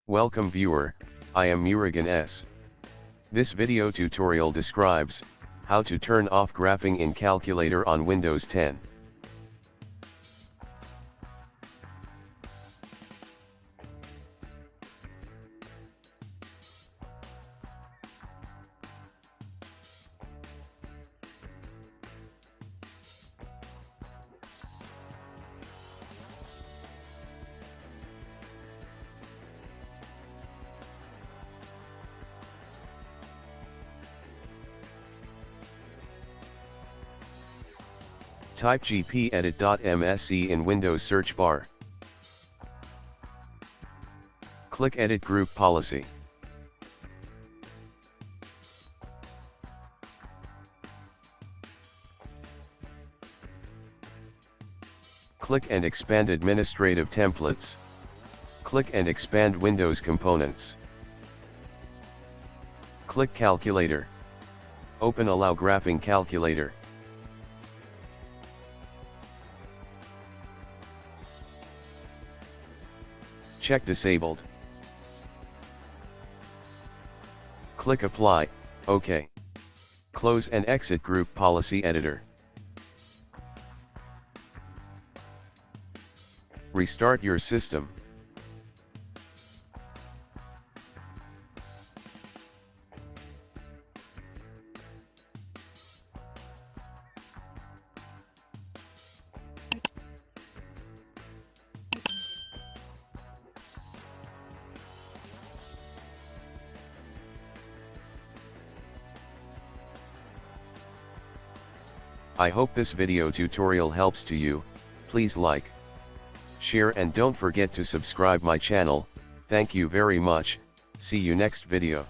Welcome viewer, I am Murugan S. This video tutorial describes how to turn off graphing in calculator on Windows 10. Type gpedit.msc in Windows search bar. Click Edit Group Policy. Click and expand Administrative Templates. Click and expand Windows Components. Click Calculator. Open Allow Graphing Calculator. Check Disabled. Click Apply, OK. Close and exit Group Policy Editor. Restart your system. I hope this video tutorial helps to you. Please like, share and don't forget to subscribe my channel. Thank you very much. See you next video.